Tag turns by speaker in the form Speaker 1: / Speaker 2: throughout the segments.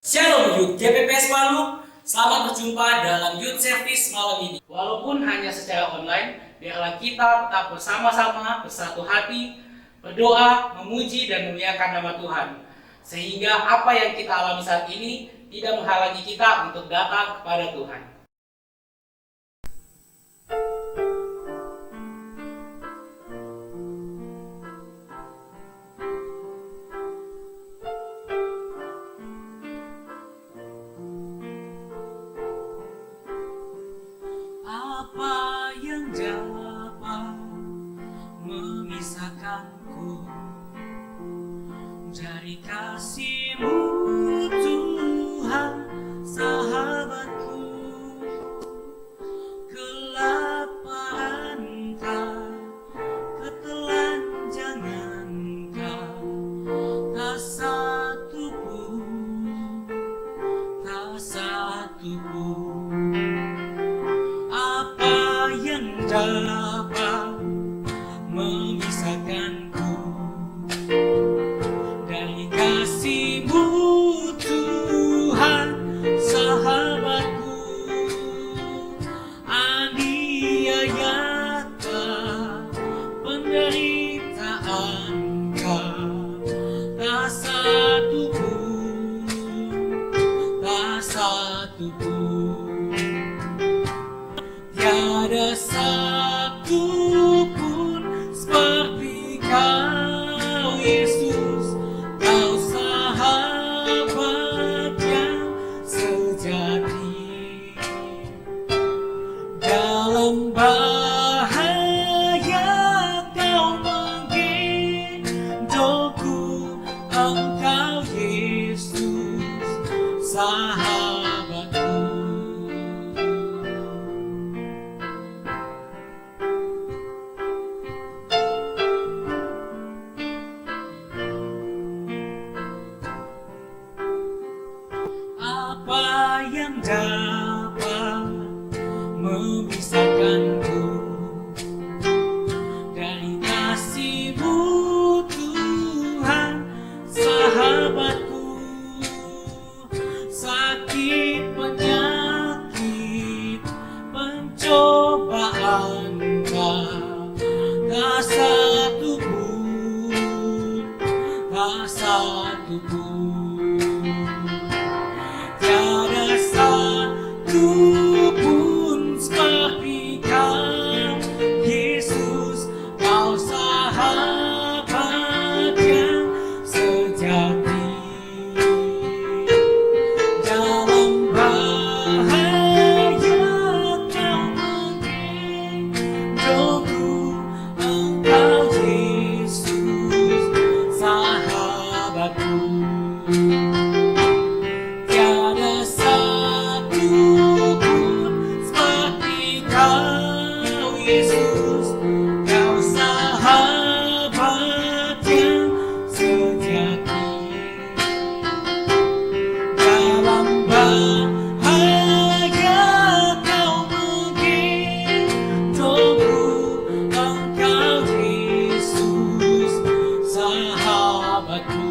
Speaker 1: Shalom Youth GPPS Palu, selamat berjumpa dalam Youth Service malam ini. Walaupun hanya secara online, biarlah kita tetap bersama-sama bersatu hati, berdoa, memuji dan memuliakan nama Tuhan. Sehingga apa yang kita alami saat ini tidak menghalangi kita untuk datang kepada Tuhan. Apa yang dapat memisahkanku dari kasih-Mu Tuhan, sahabatku? Kelaparan kah, ketelanjangan kah, tak satu pun, tak satu pun. Apa yang dapat memisahkanku dari kasih-Mu Tuhan, sahabatku? Aniayakah, penderitaanKah, tak satu pun, tak satu pun. Tiada satu pun seperti Kau, Yesus. Kau sahabat yang sejati. Dalam bahaya Kau menggendongku, Engkau Yesus, sahabatku. Apa yang dapat memisahkanku dari kasih-Mu Tuhan, sahabatku? Sakit, penyakit, pencobaankah, tak satu pun, tak satu pun. Tiada satu pun seperti Kau, Yesus. Kau sahabat yang sejati. Dalam bahaya Kau menggendongku, Engkau Yesus, sahabatku. Tiada satu pun seperti Kau, Yesus. Kau sahabat yang sejati. Dalam bahaya Kau menggendongku, Engkau Yesus, sahabatku.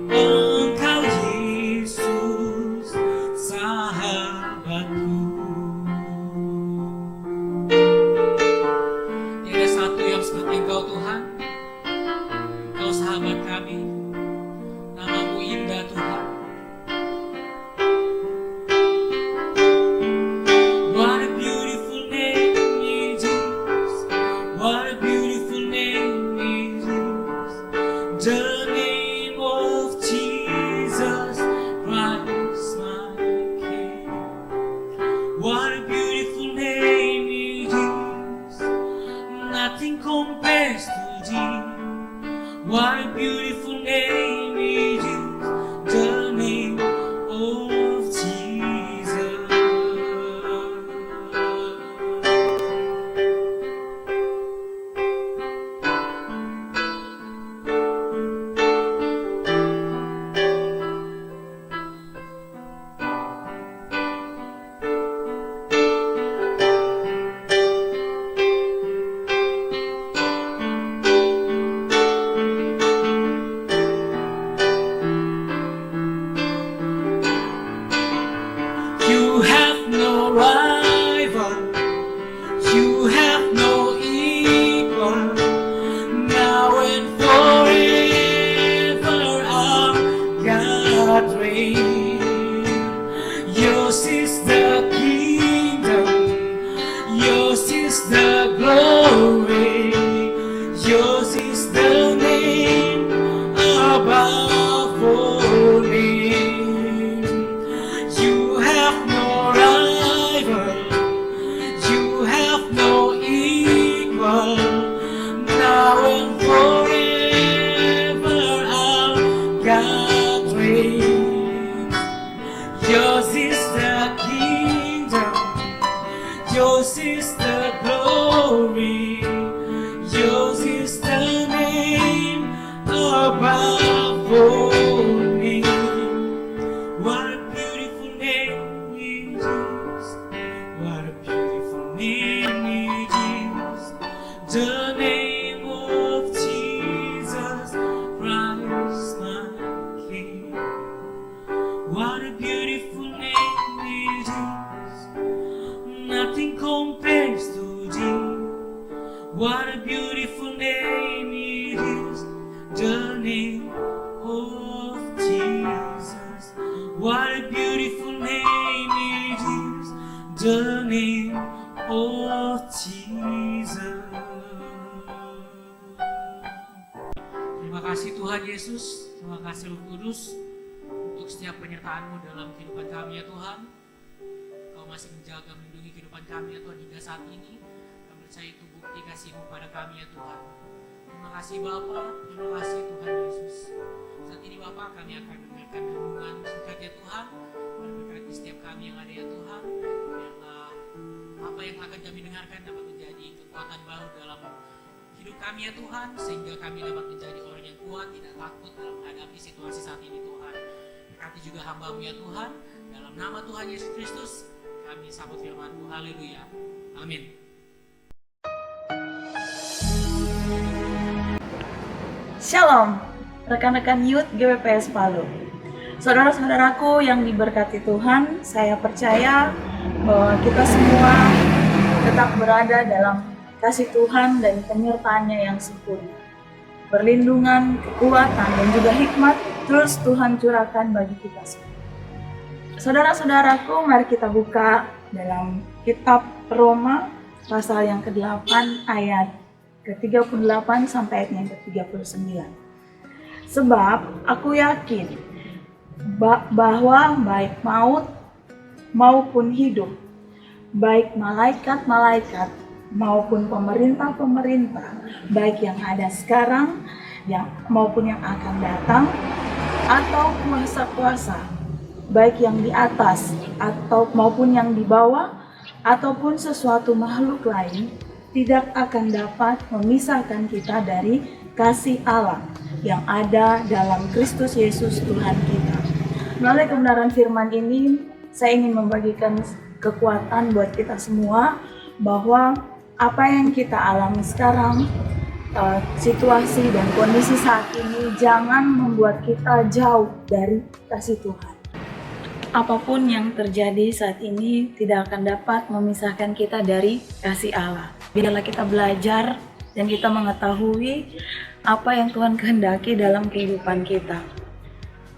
Speaker 1: Engkau Yesus, sahabatku. Tiada satu yang seperti Engkau, Tuhan. Engkau sahabat kami. Nama-Mu indah, Tuhan. What a beautiful name it is. What a beautiful name it is. The name of Jesus Christ, my King. What a beautiful name it is. Nothing compares to Thee. What a beautiful name it is. The name of Jesus. the name of Jesus Christ my King. What a beautiful name it is. Nothing compares to thee. What a beautiful name it is. The name of Jesus. What a beautiful name it is. The name of Jesus. Terima kasih Tuhan Yesus, terima kasih Roh Kudus untuk setiap penyertaan-Mu dalam kehidupan kami ya Tuhan. Kau masih menjaga, melindungi kehidupan kami ya Tuhan hingga saat ini. Kami percaya itu bukti kasih-Mu pada kami ya Tuhan. Terima kasih Bapa, terima kasih Tuhan Yesus. Saat ini Bapa, kami akan mendengarkan renungan singkat ya Tuhan. Berkati setiap kami yang ada ya Tuhan. Biarlah apa yang akan kami dengarkan dapat menjadi kekuatan baru dalam hidup kami ya Tuhan, sehingga kami dapat menjadi orang yang kuat, tidak takut dalam menghadapi situasi saat ini Tuhan. Berkati juga hamba-Mu ya Tuhan, dalam nama Tuhan Yesus Kristus kami sambut firman-Mu. Haleluya, amin.
Speaker 2: Shalom, rekan-rekan Youth GBPS Palu. Saudara-saudaraku yang diberkati Tuhan, saya percaya bahwa kita semua tetap berada dalam kasih Tuhan dan penyertaannya yang sempurna. Perlindungan, kekuatan, dan juga hikmat terus Tuhan curahkan bagi kita semua. Saudara-saudaraku, mari kita buka dalam kitab Roma pasal yang ke-8 ayat ke-38 sampai ayat yang ke-39. Sebab aku yakin bahwa baik maut maupun hidup, baik malaikat-malaikat maupun pemerintah-pemerintah, baik yang ada sekarang maupun yang akan datang, atau kuasa-kuasa, baik yang di atas atau maupun yang di bawah, ataupun sesuatu makhluk lain, tidak akan dapat memisahkan kita dari kasih Allah yang ada dalam Kristus Yesus Tuhan kita. Melalui kebenaran firman ini, saya ingin membagikan kekuatan buat kita semua bahwa apa yang kita alami sekarang, situasi dan kondisi saat ini jangan membuat kita jauh dari kasih Tuhan. Apapun yang terjadi saat ini tidak akan dapat memisahkan kita dari kasih Allah. Biarlah kita belajar dan kita mengetahui apa yang Tuhan kehendaki dalam kehidupan kita.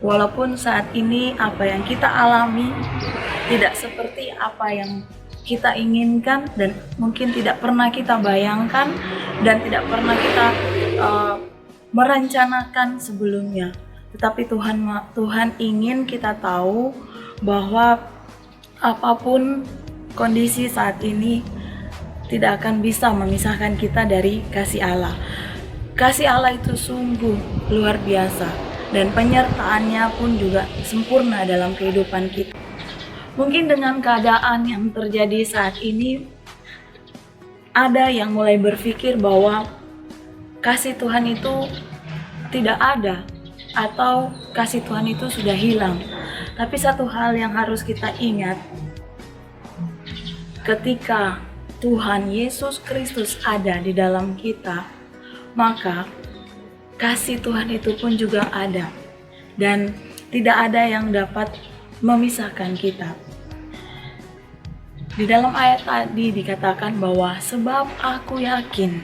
Speaker 2: Walaupun saat ini apa yang kita alami tidak seperti apa yang kita inginkan dan mungkin tidak pernah kita bayangkan dan tidak pernah kita merencanakan sebelumnya. Tetapi Tuhan ingin kita tahu bahwa apapun kondisi saat ini tidak akan bisa memisahkan kita dari kasih Allah. Kasih Allah itu sungguh luar biasa dan penyertaannya pun juga sempurna dalam kehidupan kita. Mungkin dengan keadaan yang terjadi saat ini, ada yang mulai berpikir bahwa kasih Tuhan itu tidak ada atau kasih Tuhan itu sudah hilang. Tapi satu hal yang harus kita ingat, ketika Tuhan Yesus Kristus ada di dalam kita, maka kasih Tuhan itu pun juga ada dan tidak ada yang dapat memisahkan kita. Di dalam ayat tadi dikatakan bahwa sebab aku yakin.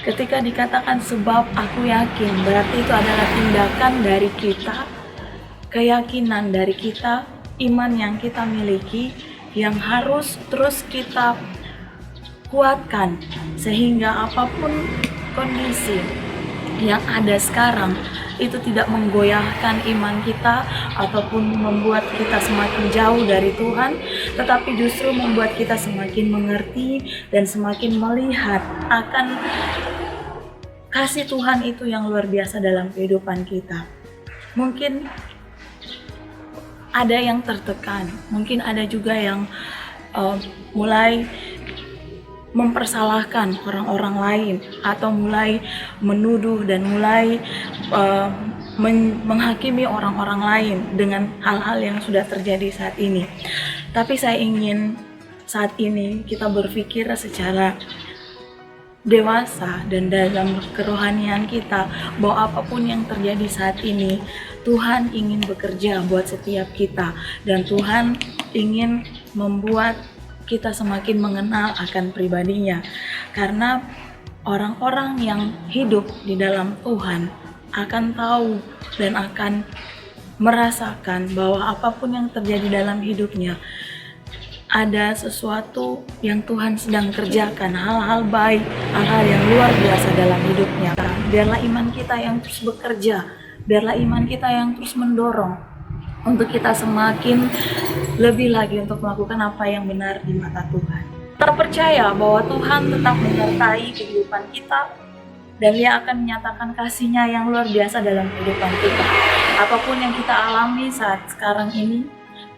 Speaker 2: Ketika dikatakan sebab aku yakin, berarti itu adalah tindakan dari kita, keyakinan dari kita, iman yang kita miliki yang harus terus kita kuatkan sehingga apapun kondisi yang ada sekarang itu tidak menggoyahkan iman kita ataupun membuat kita semakin jauh dari Tuhan, tetapi justru membuat kita semakin mengerti dan semakin melihat akan kasih Tuhan itu yang luar biasa dalam kehidupan kita. Mungkin ada yang tertekan, mungkin ada juga yang mulai mempersalahkan orang-orang lain atau mulai menuduh dan mulai menghakimi orang-orang lain dengan hal-hal yang sudah terjadi saat ini. Tapi saya ingin saat ini kita berpikir secara dewasa dan dalam kerohanian kita, bahwa apapun yang terjadi saat ini, Tuhan ingin bekerja buat setiap kita, dan Tuhan ingin membuat kita semakin mengenal akan pribadinya. Karena orang-orang yang hidup di dalam Tuhan akan tahu dan akan merasakan bahwa apapun yang terjadi dalam hidupnya, ada sesuatu yang Tuhan sedang kerjakan, hal-hal baik, hal-hal yang luar biasa dalam hidupnya. Biarlah iman kita yang terus bekerja, biarlah iman kita yang terus mendorong untuk kita semakin lebih lagi untuk melakukan apa yang benar di mata Tuhan. Kita percaya bahwa Tuhan tetap menyertai kehidupan kita, dan Dia akan menyatakan kasih-Nya yang luar biasa dalam kehidupan kita. Apapun yang kita alami saat sekarang ini,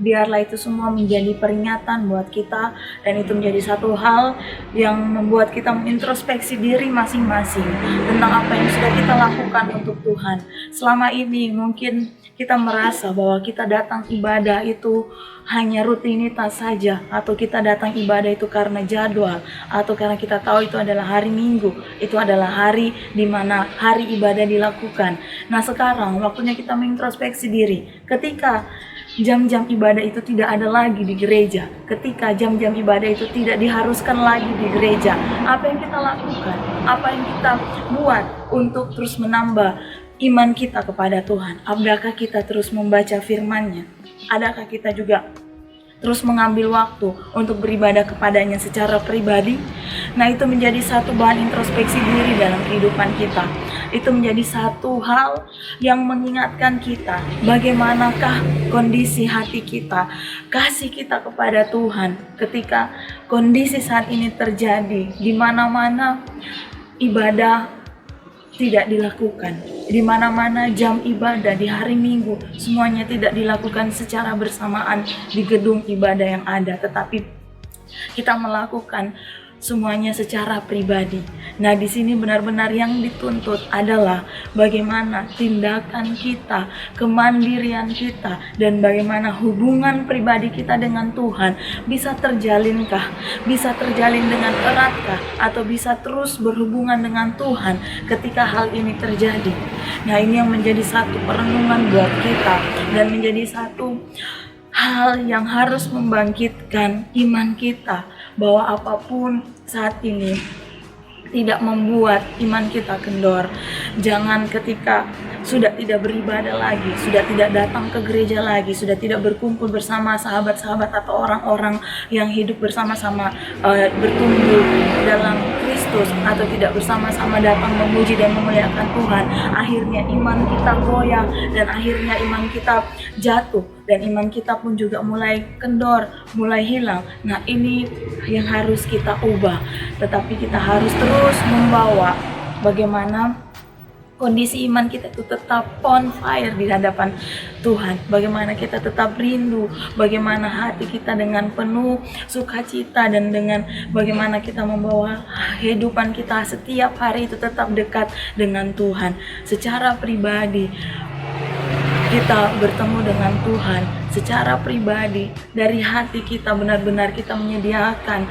Speaker 2: biarlah itu semua menjadi peringatan buat kita, dan itu menjadi satu hal yang membuat kita mengintrospeksi diri masing-masing tentang apa yang sudah kita lakukan untuk Tuhan. Selama ini mungkin kita merasa bahwa kita datang ibadah itu hanya rutinitas saja, atau kita datang ibadah itu karena jadwal, atau karena kita tahu itu adalah hari Minggu, itu adalah hari di mana hari ibadah dilakukan. Nah, sekarang waktunya kita mengintrospeksi diri. Ketika jam-jam ibadah itu tidak ada lagi di gereja, ketika jam-jam ibadah itu tidak diharuskan lagi di gereja, apa yang kita lakukan? Apa yang kita buat untuk terus menambah iman kita kepada Tuhan? Apakah kita terus membaca firman-Nya? Adakah kita juga terus mengambil waktu untuk beribadah kepadanya secara pribadi? Nah, itu menjadi satu bahan introspeksi diri dalam kehidupan kita. Itu menjadi satu hal yang mengingatkan kita bagaimanakah kondisi hati kita, kasih kita kepada Tuhan ketika kondisi saat ini terjadi, di mana-mana ibadah tidak dilakukan, di mana-mana jam ibadah di hari Minggu semuanya tidak dilakukan secara bersamaan di gedung ibadah yang ada, tetapi kita melakukan semuanya secara pribadi. Nah, di sini benar-benar yang dituntut adalah bagaimana tindakan kita, kemandirian kita, dan bagaimana hubungan pribadi kita dengan Tuhan bisa terjalinkah, bisa terjalin dengan eratkah, atau bisa terus berhubungan dengan Tuhan ketika hal ini terjadi. Nah, ini yang menjadi satu perenungan buat kita, dan menjadi satu hal yang harus membangkitkan iman kita, bahwa apapun saat ini tidak membuat iman kita kendor. Jangan ketika sudah tidak beribadah lagi, sudah tidak datang ke gereja lagi, sudah tidak berkumpul bersama sahabat-sahabat atau orang-orang yang hidup bersama-sama bertumbuh dalam Kristus, atau tidak bersama-sama datang memuji dan memuliakan Tuhan, akhirnya iman kita goyah, dan akhirnya iman kita jatuh, dan iman kita pun juga mulai kendor, mulai hilang. Nah, ini yang harus kita ubah, tetapi kita harus terus membawa bagaimana kondisi iman kita itu tetap on fire di hadapan Tuhan. Bagaimana kita tetap rindu, bagaimana hati kita dengan penuh sukacita, dan dengan bagaimana kita membawa kehidupan kita setiap hari itu tetap dekat dengan Tuhan. Secara pribadi kita bertemu dengan Tuhan, secara pribadi dari hati kita benar-benar kita menyediakan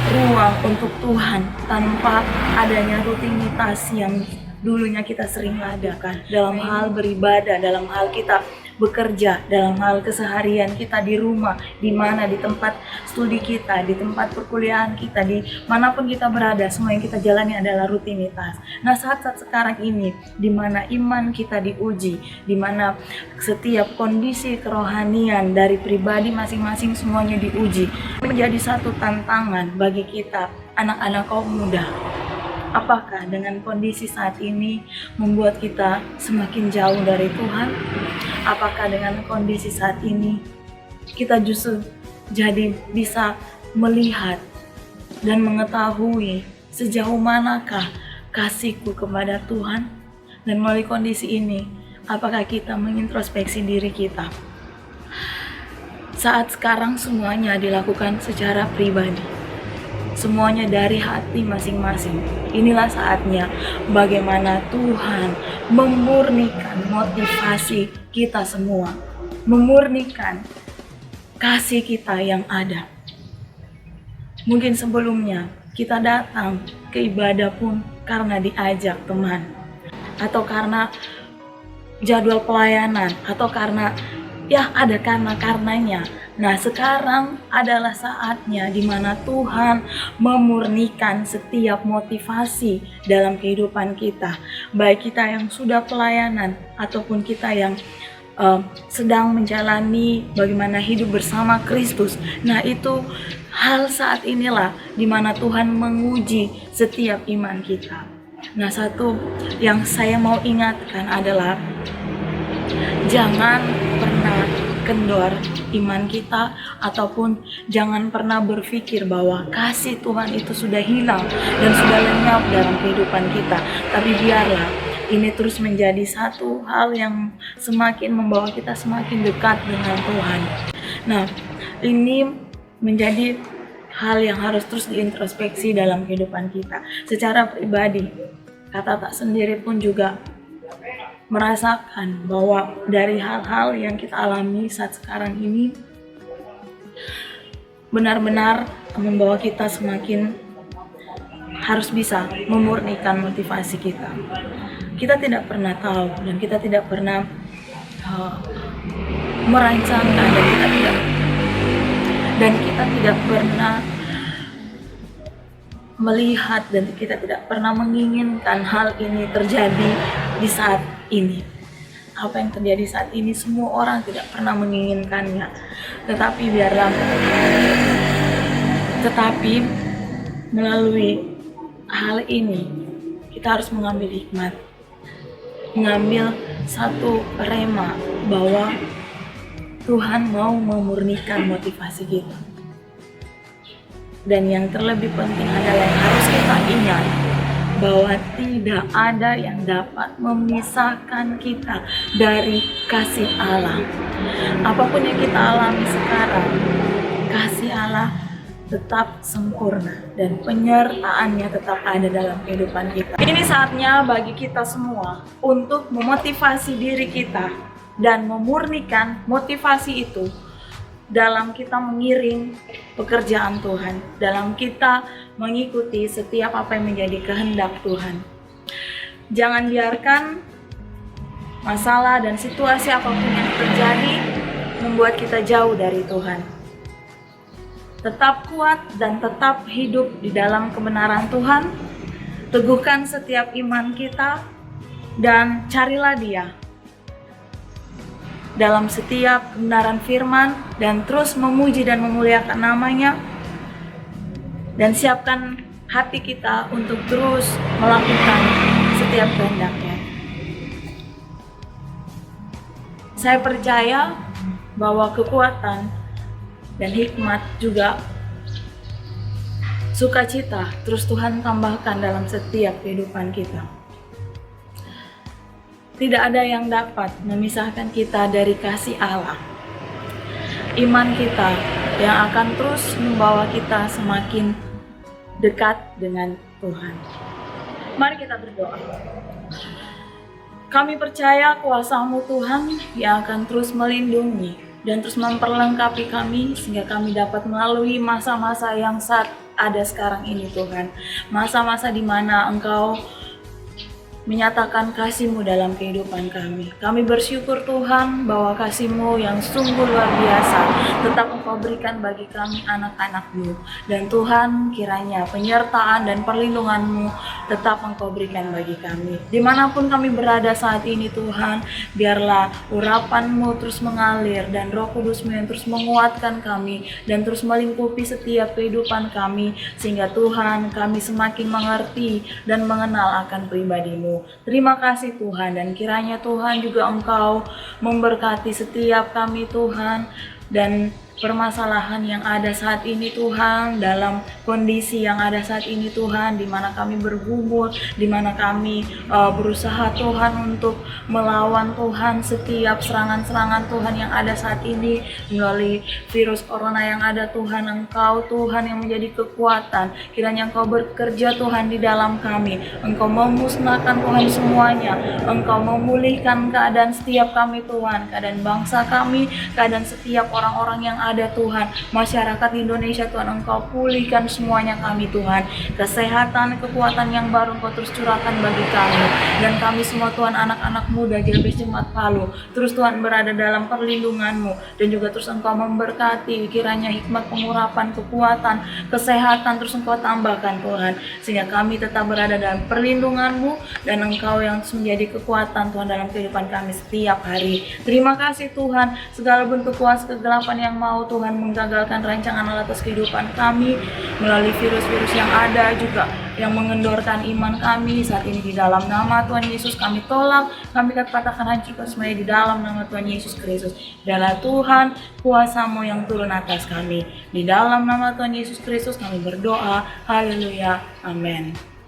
Speaker 2: ruang untuk Tuhan tanpa adanya rutinitas yang dulunya kita sering adakan dalam hal beribadah, dalam hal kita bekerja, dalam hal keseharian kita di rumah, di mana, di tempat studi kita, di tempat perkuliahan kita, di manapun kita berada, semua yang kita jalani adalah rutinitas. Nah, saat-saat sekarang ini, di mana iman kita diuji, di mana setiap kondisi kerohanian dari pribadi masing-masing semuanya diuji, menjadi satu tantangan bagi kita, anak-anak kaum muda. Apakah dengan kondisi saat ini membuat kita semakin jauh dari Tuhan? Apakah dengan kondisi saat ini kita justru jadi bisa melihat dan mengetahui sejauh manakah kasihku kepada Tuhan? Dan melalui kondisi ini, apakah kita mengintrospeksi diri kita? Saat sekarang semuanya dilakukan secara pribadi, semuanya dari hati masing-masing. Inilah saatnya bagaimana Tuhan memurnikan motivasi kita semua, memurnikan kasih kita yang ada. Mungkin sebelumnya kita datang ke ibadah pun karena diajak teman, atau karena jadwal pelayanan, atau karena ya ada karenanya. Nah, sekarang adalah saatnya di mana Tuhan memurnikan setiap motivasi dalam kehidupan kita, baik kita yang sudah pelayanan ataupun kita yang sedang menjalani bagaimana hidup bersama Kristus. Nah, itu hal saat inilah di mana Tuhan menguji setiap iman kita. Nah, satu yang saya mau ingatkan adalah jangan pernah kendor iman kita, ataupun jangan pernah berpikir bahwa kasih Tuhan itu sudah hilang dan sudah lenyap dalam kehidupan kita. Tapi biarlah ini terus menjadi satu hal yang semakin membawa kita semakin dekat dengan Tuhan. Nah, ini menjadi hal yang harus terus diintrospeksi dalam kehidupan kita. Secara pribadi, Kak Tata sendiri pun juga merasakan bahwa dari hal-hal yang kita alami saat sekarang ini benar-benar membawa kita semakin harus bisa memurnikan motivasi kita. Kita tidak pernah tahu dan kita tidak pernah merancangkan dan kita tidak pernah melihat dan kita tidak pernah menginginkan hal ini terjadi di saat ini. Apa yang terjadi saat ini semua orang tidak pernah menginginkannya. Tetapi melalui hal ini kita harus mengambil hikmat, mengambil satu rema bahwa Tuhan mau memurnikan motivasi kita. Dan yang terlebih penting adalah yang harus kita ingat bahwa tidak ada yang dapat memisahkan kita dari kasih Allah. Apapun yang kita alami sekarang, kasih Allah tetap sempurna dan penyertaannya tetap ada dalam kehidupan kita. Ini saatnya bagi kita semua untuk memotivasi diri kita dan memurnikan motivasi itu dalam kita mengiring pekerjaan Tuhan, dalam kita mengikuti setiap apa yang menjadi kehendak Tuhan. Jangan biarkan masalah dan situasi apapun yang terjadi membuat kita jauh dari Tuhan. Tetap kuat dan tetap hidup di dalam kebenaran Tuhan. Teguhkan setiap iman kita dan carilah Dia dalam setiap kebenaran firman dan terus memuji dan memuliakan namanya, dan siapkan hati kita untuk terus melakukan setiap kehendaknya. Saya percaya bahwa kekuatan dan hikmat juga sukacita terus Tuhan tambahkan dalam setiap kehidupan kita. Tidak ada yang dapat memisahkan kita dari kasih Allah. Iman kita yang akan terus membawa kita semakin dekat dengan Tuhan. Mari kita berdoa. Kami percaya kuasa-Mu Tuhan yang akan terus melindungi dan terus memperlengkapi kami sehingga kami dapat melalui masa-masa yang saat ada sekarang ini Tuhan. Masa-masa di mana Engkau menyatakan kasih-Mu dalam kehidupan kami. Kami bersyukur Tuhan bahwa kasih-Mu yang sungguh luar biasa tetap Engkau berikan bagi kami anak-anak-Mu. Dan Tuhan, kiranya penyertaan dan perlindungan-Mu tetap Engkau berikan bagi kami. Dimanapun kami berada saat ini Tuhan, biarlah urapan-Mu terus mengalir dan Roh Kudus-Mu yang terus menguatkan kami dan terus melingkupi setiap kehidupan kami, sehingga Tuhan, kami semakin mengerti dan mengenal akan pribadi-Mu. Terima kasih Tuhan, dan kiranya Tuhan juga Engkau memberkati setiap kami Tuhan, dan permasalahan yang ada saat ini Tuhan, dalam kondisi yang ada saat ini Tuhan, di mana kami bergumul, di mana kami berusaha Tuhan untuk melawan Tuhan setiap serangan-serangan Tuhan yang ada saat ini melalui virus corona yang ada Tuhan. Engkau Tuhan yang menjadi kekuatan, kiranya Engkau bekerja Tuhan di dalam kami, Engkau memusnahkan Tuhan semuanya, Engkau memulihkan keadaan setiap kami Tuhan, keadaan bangsa kami, keadaan setiap orang-orang yang ada Tuhan. Masyarakat Indonesia Tuhan, Engkau pulihkan semuanya kami Tuhan. Kesehatan, kekuatan yang baru Engkau terus curahkan bagi kami. Dan kami semua Tuhan, anak-anak muda JLBS Jemaat Palu, terus Tuhan berada dalam perlindungan-Mu. Dan juga terus Engkau memberkati, kiranya hikmat pengurapan, kekuatan, kesehatan terus Engkau tambahkan Tuhan. Sehingga kami tetap berada dalam perlindungan-Mu dan Engkau yang terus menjadi kekuatan Tuhan dalam kehidupan kami setiap hari. Terima kasih Tuhan, segala bentuk kuasa kegelapan yang mau Tuhan menggagalkan rancangan Allah atas kehidupan kami melalui virus-virus yang ada juga yang mengendorkan iman kami saat ini, di dalam nama Tuhan Yesus kami tolak, kami katakan hancurkan semuanya di dalam nama Tuhan Yesus Kristus. Adalah Tuhan, kuasa-Mu yang turun atas kami. Di dalam nama Tuhan Yesus Kristus kami berdoa. Haleluya. Amin.